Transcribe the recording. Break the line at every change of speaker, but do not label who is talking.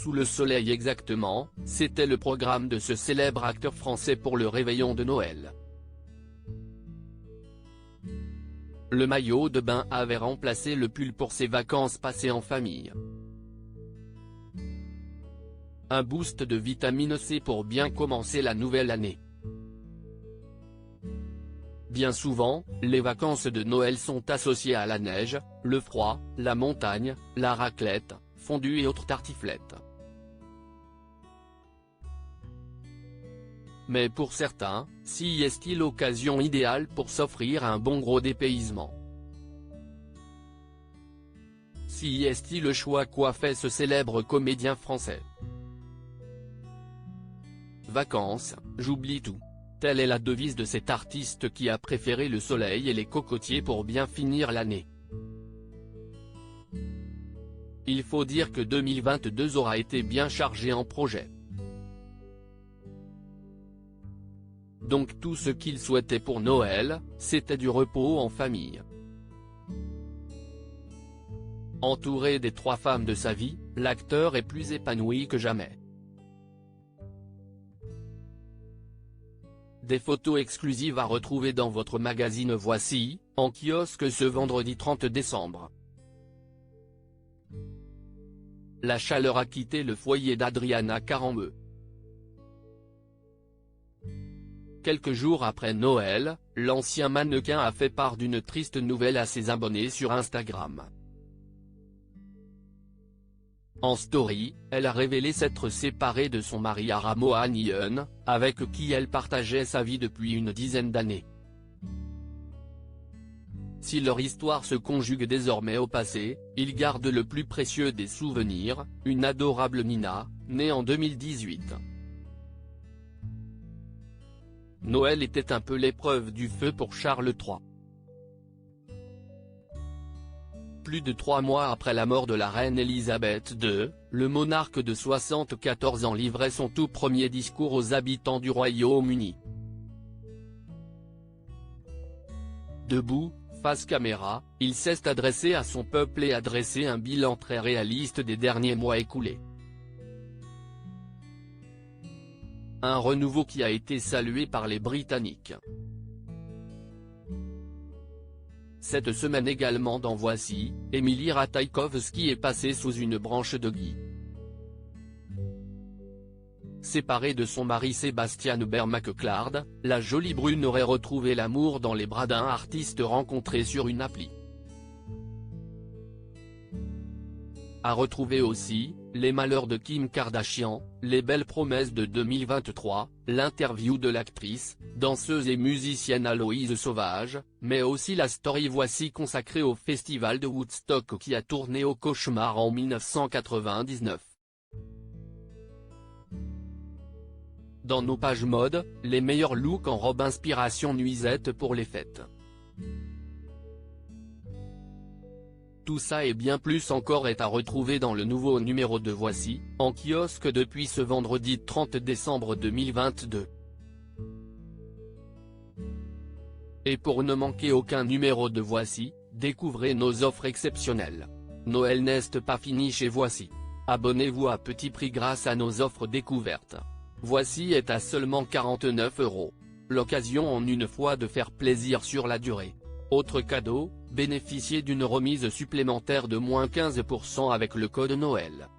Sous le soleil exactement, c'était le programme de ce célèbre acteur français pour le réveillon de Noël. Le maillot de bain avait remplacé le pull pour ses vacances passées en famille. Un boost de vitamine C pour bien commencer la nouvelle année. Bien souvent, les vacances de Noël sont associées à la neige, le froid, la montagne, la raclette, fondue et autres tartiflettes. Mais pour certains, s'y est-il l'occasion idéale pour s'offrir un bon gros dépaysement? S'y est-il le choix qu'a fait ce célèbre comédien français? Vacances, j'oublie tout. Telle est la devise de cet artiste qui a préféré le soleil et les cocotiers pour bien finir l'année. Il faut dire que 2022 aura été bien chargé en projets. Donc tout ce qu'il souhaitait pour Noël, c'était du repos en famille. Entouré des 3 femmes de sa vie, l'acteur est plus épanoui que jamais. Des photos exclusives à retrouver dans votre magazine Voici, en kiosque ce vendredi 30 décembre. La chaleur a quitté le foyer d'Adriana Carambeu. Quelques jours après Noël, l'ancien mannequin a fait part d'une triste nouvelle à ses abonnés sur Instagram. En story, elle a révélé s'être séparée de son mari Aramoa Nyon, avec qui elle partageait sa vie depuis une dizaine d'années. Si leur histoire se conjugue désormais au passé, ils gardent le plus précieux des souvenirs, une adorable Nina, née en 2018. Noël était un peu l'épreuve du feu pour Charles III. Plus de 3 mois après la mort de la reine Elisabeth II, le monarque de 74 ans livrait son tout premier discours aux habitants du Royaume-Uni. Debout, face caméra, il s'est adressé à son peuple et a dressé un bilan très réaliste des derniers mois écoulés. Un renouveau qui a été salué par les Britanniques. Cette semaine également dans Voici, Émilie Ratajkowski est passée sous une branche de gui. Séparée de son mari Sébastien Hubert-McClard, la jolie brune aurait retrouvé l'amour dans les bras d'un artiste rencontré sur une appli. À retrouver aussi, les malheurs de Kim Kardashian, les belles promesses de 2023, l'interview de l'actrice, danseuse et musicienne Aloïse Sauvage, mais aussi la story Voici consacrée au festival de Woodstock qui a tourné au cauchemar en 1999. Dans nos pages mode, les meilleurs looks en robe inspiration nuisette pour les fêtes. Tout ça et bien plus encore est à retrouver dans le nouveau numéro de Voici, en kiosque depuis ce vendredi 30 décembre 2022. Et pour ne manquer aucun numéro de Voici, découvrez nos offres exceptionnelles. Noël n'est pas fini chez Voici. Abonnez-vous à petit prix grâce à nos offres découvertes. Voici est à seulement 49 €. L'occasion en une fois de faire plaisir sur la durée. Autre cadeau, bénéficiez d'une remise supplémentaire de -15% avec le code Noël.